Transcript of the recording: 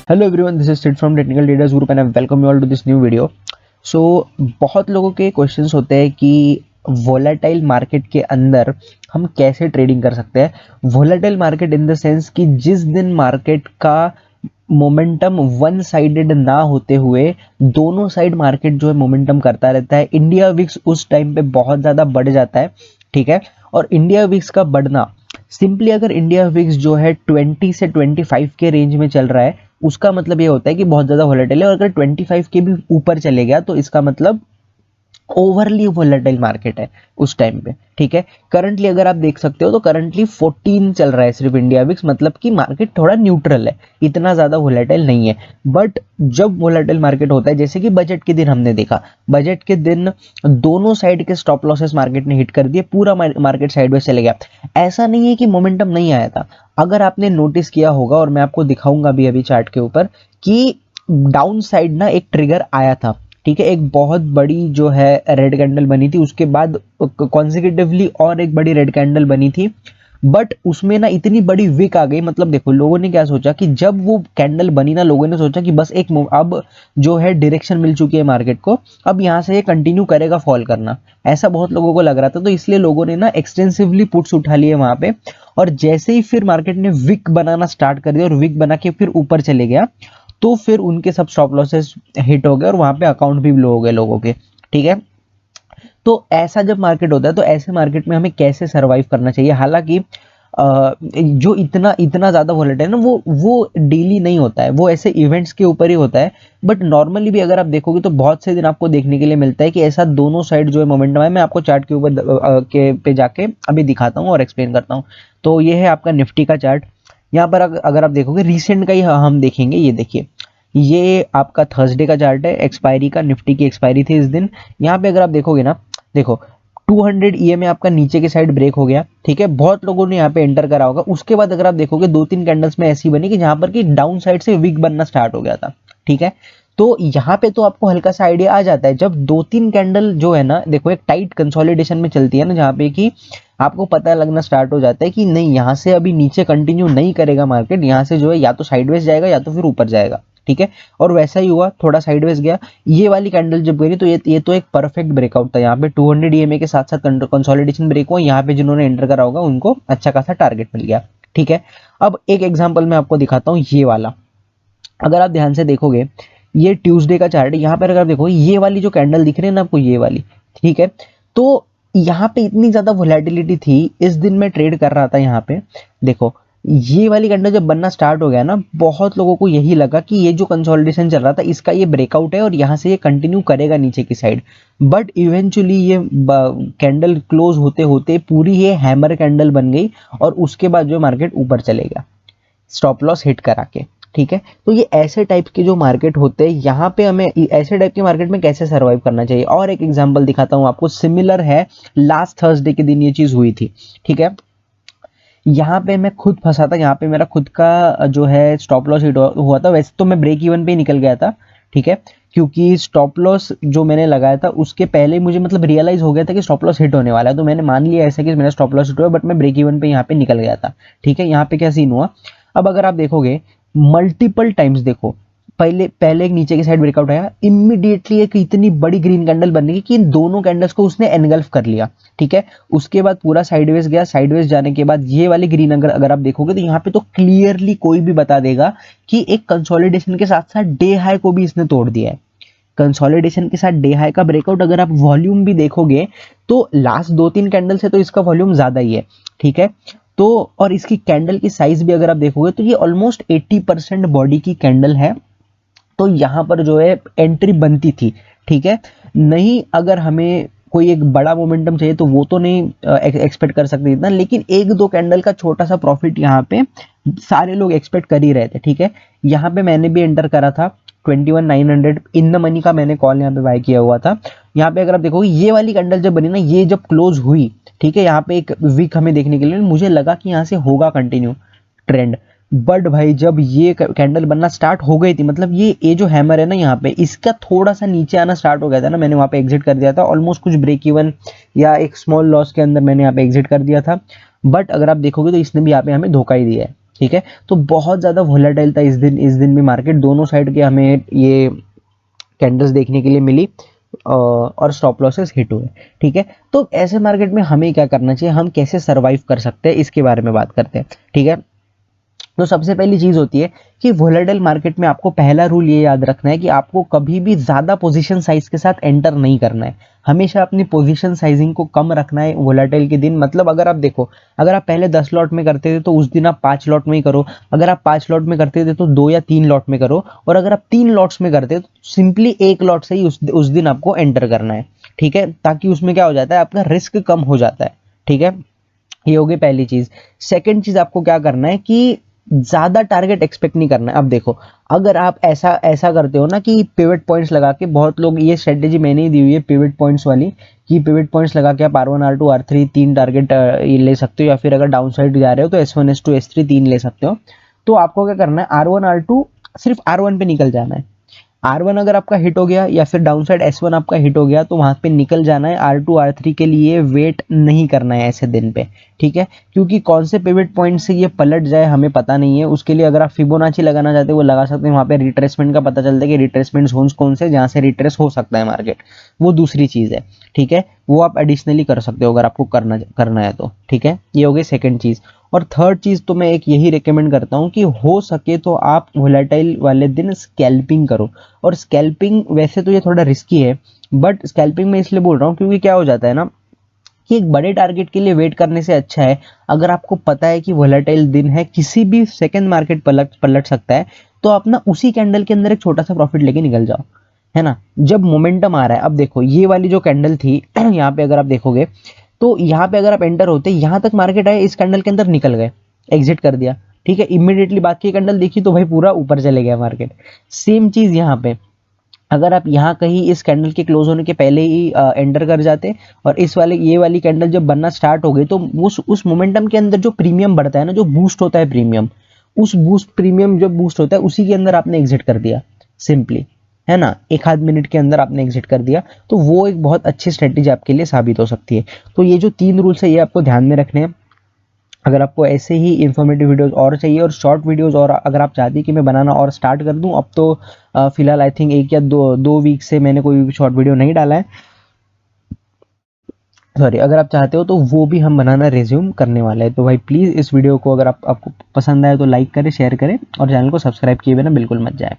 Hello everyone, this is Sid from Technical Traders Group and I welcome you all to this new video. So बहुत लोगों के questions होते हैं कि volatile market के अंदर हम कैसे ट्रेडिंग कर सकते हैं। Volatile market in the sense कि जिस दिन मार्केट का मोमेंटम वन साइडेड ना होते हुए दोनों साइड मार्केट जो है मोमेंटम करता रहता है। इंडिया विक्स उस टाइम पे बहुत ज़्यादा बढ़ जाता है, ठीक है। और इंडिया विक्स का बढ़ना सिंपली, अगर इंडिया विक्स जो है 20 से 25 के रेंज में चल रहा है, उसका मतलब ये होता है कि बहुत ज़्यादा वोलेटाइल है। और अगर 25 के भी ऊपर चले गया तो इसका मतलब ओवरली वोलेटाइल मार्केट है उस टाइम पे, ठीक है। करंटली अगर आप देख सकते हो तो करंटली 14 चल रहा है सिर्फ इंडिया विक्स, मतलब कि मार्केट थोड़ा न्यूट्रल है, इतना ज़्यादा वोलेटाइल नहीं है। बट जब वोलेटाइल मार्केट होता है, जैसे कि बजट के दिन हमने देखा, बजट के दिन दोनों साइड के स्टॉप लॉसेस मार्केट ने हिट कर दिए, पूरा मार्केट साइडवेज चले गया। ऐसा नहीं है कि मोमेंटम नहीं आया था। अगर आपने नोटिस किया होगा, और मैं आपको दिखाऊंगा भी अभी चार्ट के ऊपर, कि डाउन साइड ना एक ट्रिगर आया था, ठीक है। एक बहुत बड़ी जो है रेड कैंडल बनी थी, उसके बाद कॉन्सिक्यूटिवली और एक बड़ी रेड कैंडल बनी थी। बट उसमें ना इतनी बड़ी विक आ गई, मतलब देखो लोगों ने क्या सोचा कि जब वो कैंडल बनी ना, लोगों ने सोचा कि बस अब जो है डायरेक्शन मिल चुकी है मार्केट को, अब यहाँ से ये कंटिन्यू करेगा फॉल करना, ऐसा बहुत लोगों को लग रहा था। तो इसलिए लोगों ने ना एक्सटेंसिवली पुट्स उठा लिए वहां पे। और जैसे ही फिर मार्केट ने विक बनाना स्टार्ट कर दिया और विक बना के फिर ऊपर चले गया, तो फिर उनके सब स्टॉप लॉसेस हिट हो गए और वहां पे अकाउंट भी ब्लो हो गए लोगों के, ठीक है। तो ऐसा जब मार्केट होता है तो ऐसे मार्केट में हमें कैसे सरवाइव करना चाहिए। हालांकि जो इतना इतना ज्यादा वोलेटाइल है ना, वो डेली नहीं होता है, वो ऐसे इवेंट्स के ऊपर ही होता है। बट नॉर्मली भी अगर आप देखोगे तो बहुत से दिन आपको देखने के लिए मिलता है कि ऐसा दोनों साइड जो है मोमेंटम है। मैं आपको चार्ट के ऊपर के पे जाके अभी दिखाता हूँ और एक्सप्लेन करता हूँ। तो ये है आपका निफ्टी का चार्ट। यहाँ पर अगर आप देखोगे रिसेंट का ही हम देखेंगे, ये देखिए, ये आपका थर्सडे का चार्ट है, एक्सपायरी का, निफ्टी की एक्सपायरी थी इस दिन। यहाँ पे अगर आप देखोगे ना, देखो 200 ईएमए आपका नीचे की साइड ब्रेक हो गया, ठीक है। बहुत लोगों ने यहाँ पे एंटर करा होगा। उसके बाद अगर आप देखोगे दो तीन कैंडल्स में ऐसी बनी कि जहां पर कि डाउन साइड से वीक बनना स्टार्ट हो गया था, ठीक है। तो यहाँ पे तो आपको हल्का सा आइडिया आ जाता है, जब दो तीन कैंडल जो है ना, देखो एक टाइट कंसोलिडेशन में चलती है ना, जहाँ पे कि आपको पता लगना स्टार्ट हो जाता है कि नहीं, यहाँ से अभी नीचे कंटिन्यू नहीं करेगा मार्केट, यहाँ से जो है या तो साइडवेज जाएगा या तो फिर ऊपर जाएगा, ठीक है। और वैसा ही हुआ, थोड़ा साइडवेज गया। ये वाली कैंडल जब गई तो ये तो एक परफेक्ट ब्रेकआउट था। यहाँ पे 200 ईएमए के साथ साथ कंसोलिडेशन ब्रेक हुआ। यहाँ पे जिन्होंने एंटर करा होगा उनको अच्छा खासा टारगेट मिल गया, ठीक है। अब एक एग्जांपल मैं आपको दिखाता हूँ, ये वाला। अगर आप ध्यान से देखोगे, ये ट्यूसडे का चार्ट है। यहाँ पर अगर आप देखो, ये वाली जो कैंडल दिख रही है ना आपको, ये वाली, ठीक है। तो यहाँ पे इतनी ज्यादा वोलेटिलिटी थी, इस दिन मैं ट्रेड कर रहा था यहाँ पे। देखो, ये वाली कैंडल जब बनना स्टार्ट हो गया ना, बहुत लोगों को यही लगा कि ये जो कंसोलिडेशन चल रहा था इसका ये ब्रेकआउट है और यहाँ से ये कंटिन्यू करेगा नीचे की साइड। बट इवेंचुअली ये कैंडल क्लोज होते होते पूरी ये हैमर कैंडल बन गई और उसके बाद जो मार्केट ऊपर चलेगा स्टॉप लॉस हिट करा के, ठीक है। तो ये ऐसे टाइप के जो मार्केट होते हैं, यहाँ पे हमें ऐसे टाइप के मार्केट में कैसे सर्वाइव करना चाहिए। और एक एग्जांपल दिखाता हूँ आपको, सिमिलर है, लास्ट थर्सडे के दिन ये चीज हुई थी, ठीक है। यहाँ पे मैं खुद फंसा था, यहाँ पे मेरा खुद का जो है स्टॉप लॉस हिट हुआ था। वैसे तो मैं ब्रेक इवन पे ही निकल गया था, ठीक है, क्योंकि स्टॉप लॉस जो मैंने लगाया था उसके पहले मुझे मतलब रियलाइज हो गया था कि स्टॉप लॉस हिट होने वाला है, तो मैंने मान लिया ऐसा कि मेरा स्टॉप लॉस हिट हुआ, बट मैं ब्रेक इवन पे यहाँ पे निकल गया था, ठीक है। यहाँ पे क्या सीन हुआ, अब अगर आप देखोगे मल्टीपल टाइम्स, देखो पहले पहले एक नीचे की साइड ब्रेकआउट आया, इमीडिएटली एक इतनी बड़ी ग्रीन कैंडल बनने की कि इन दोनों कैंडल्स को उसने एनगल्फ कर लिया, ठीक है। उसके बाद पूरा साइडवेज गया, साइडवेज जाने के बाद ये वाली ग्रीन अगर आप देखोगे तो यहाँ पे तो क्लियरली कोई भी बता देगा कि एक कंसोलिडेशन के साथ साथ डे हाई को भी इसने तोड़ दिया है। कंसोलिडेशन के साथ डे हाई का ब्रेकआउट, अगर आप वॉल्यूम भी देखोगे तो लास्ट दो तीन कैंडल से तो इसका वॉल्यूम ज्यादा ही है, ठीक है। तो और इसकी कैंडल की साइज भी अगर आप देखोगे तो ये ऑलमोस्ट 80% बॉडी की कैंडल है। तो यहाँ पर जो है एंट्री बनती थी, ठीक है। नहीं, अगर हमें कोई एक बड़ा मोमेंटम चाहिए तो वो तो नहीं एक्सपेक्ट कर सकते इतना, लेकिन एक दो कैंडल का छोटा सा प्रॉफिट यहाँ पे सारे लोग एक्सपेक्ट कर ही रहे थे, ठीक है। यहाँ पे मैंने भी एंटर करा था 21,900 इन द मनी का, मैंने कॉल यहाँ पे बाय किया हुआ था। यहाँ पे अगर आप देखोगे ये वाली कैंडल जब बनी ना, ये जब क्लोज हुई, ठीक है, यहाँ पे एक वीक हमें देखने के लिए मुझे लगा कि यहाँ से होगा कंटिन्यू ट्रेंड। बट भाई जब ये कैंडल बनना स्टार्ट हो गई थी, मतलब ये जो हैमर है ना, यहाँ पे इसका थोड़ा सा नीचे आना स्टार्ट हो गया था ना, मैंने वहां पे एग्जिट कर दिया था ऑलमोस्ट कुछ ब्रेक इवन या एक स्मॉल लॉस के अंदर मैंने यहाँ पे एग्जिट कर दिया था। बट अगर आप देखोगे तो इसने भी यहाँ पे हमें धोखा ही दिया है, ठीक है, तो बहुत ज़्यादा वोलेटाइल था इस दिन भी मार्केट, दोनों साइड के हमें ये कैंडल्स देखने के लिए मिली और स्टॉप लॉसेस हिट हुए। ठीक है, तो ऐसे मार्केट में हमें क्या करना चाहिए, हम कैसे सरवाइव कर सकते हैं, इसके बारे में बात करते हैं। ठीक है, तो सबसे पहली चीज होती है कि वोलेटाइल मार्केट में आपको पहला रूल ये याद रखना है कि आपको कभी भी ज्यादा पोजीशन साइज के साथ एंटर नहीं करना है। हमेशा अपनी पोजीशन साइजिंग को कम रखना है वोलेटाइल के दिन। मतलब अगर आप देखो, अगर आप पहले 10 लॉट में करते थे तो उस दिन आप 5 लॉट में ही करो, अगर आप 5 लॉट में करते थे तो 2 या 3 लॉट में करो, और अगर आप 3 लॉट्स में करते तो सिंपली 1 लॉट से ही उस दिन आपको एंटर करना है। ठीक है, ताकि उसमें क्या हो जाता है, आपका रिस्क कम हो जाता है। ठीक है, ये होगी पहली चीज। सेकंड चीज आपको क्या करना है कि ज्यादा टारगेट एक्सपेक्ट नहीं करना है। अब देखो, अगर आप ऐसा ऐसा करते हो ना कि पिवट पॉइंट्स लगा के, बहुत लोग, ये स्ट्रेटेजी मैंने ही दी हुई है पिवट पॉइंट्स वाली, कि पिवट पॉइंट्स लगा के आप R1 R2 R3 तीन टारगेट ये ले सकते हो, या फिर अगर डाउन साइड जा रहे हो तो S1 S2 S3 तीन ले सकते हो। तो आपको क्या करना है, R1 R2 सिर्फ R1 पे निकल जाना है। R1 अगर आपका हिट हो गया या फिर डाउन साइड S1 आपका हिट हो गया तो वहां पे निकल जाना है। R2 R3 के लिए वेट नहीं करना है ऐसे दिन पे। ठीक है, क्योंकि कौन से पिवट पॉइंट से ये पलट जाए हमें पता नहीं है। उसके लिए अगर आप फिबोनाची लगाना चाहते हो वो लगा सकते हैं, वहां पे रिट्रेसमेंट का पता चलता है कि रिट्रेसमेंट जोन्स कौन से जहां से रिट्रेस हो सकता है मार्केट, वो दूसरी चीज है। ठीक है, वो आप एडिशनली कर सकते हो अगर आपको करना करना है तो। ठीक है, ये हो गई सेकंड चीज। और थर्ड चीज तो मैं एक यही रिकमेंड करता हूँ कि हो सके तो आप वोलेटाइल वाले दिन स्कैल्पिंग करो। और स्कैल्पिंग वैसे तो ये थोड़ा रिस्की है, बट स्कैल्पिंग में इसलिए बोल रहा हूँ क्योंकि क्या हो जाता है ना कि एक बड़े टारगेट के लिए वेट करने से अच्छा है, अगर आपको पता है कि वोलेटाइल दिन है, किसी भी सेकंड मार्केट पलट पलट सकता है, तो आप ना उसी कैंडल के अंदर एक छोटा सा प्रॉफिट लेके निकल जाओ, है ना। जब मोमेंटम आ रहा है, अब देखो ये वाली जो कैंडल थी यहाँ पे अगर आप देखोगे तो यहाँ पे अगर आप एंटर होते, यहाँ तक मार्केट आए, इस कैंडल के अंदर निकल गए, एग्जिट कर दिया। ठीक है, इमीडिएटली बाकी कैंडल देखी तो भाई पूरा ऊपर चले गया मार्केट। सेम चीज यहाँ पे, अगर आप यहाँ कहीं इस कैंडल के क्लोज होने के पहले ही एंटर कर जाते और इस वाले ये वाली कैंडल जब बनना स्टार्ट हो गई, तो उस मोमेंटम के अंदर जो प्रीमियम बढ़ता है ना, जो बूस्ट होता है प्रीमियम, उस बूस्ट प्रीमियम जो बूस्ट होता है उसी के अंदर आपने एग्जिट कर दिया सिंपली, है ना, एक आध मिनट के अंदर आपने एग्जिट कर दिया। तो वो एक बहुत अच्छी स्ट्रेटेजी आपके लिए साबित हो सकती है। तो ये जो 3 रूल्स है ये आपको ध्यान में रखने हैं। अगर आपको ऐसे ही इन्फॉर्मेटिव वीडियोस और चाहिए और शॉर्ट वीडियोस, और अगर आप चाहते हैं कि मैं बनाना और स्टार्ट कर दूं, अब तो फिलहाल आई थिंक 1 या 2 वीक से मैंने कोई भी शॉर्ट वीडियो नहीं डाला है, सॉरी। अगर आप चाहते हो तो वो भी हम बनाना रिज्यूम करने वाले हैं। तो भाई प्लीज़ इस वीडियो को अगर आपको पसंद आए तो लाइक करें, शेयर करें, और चैनल को सब्सक्राइब किए बिना बिल्कुल मत जाए।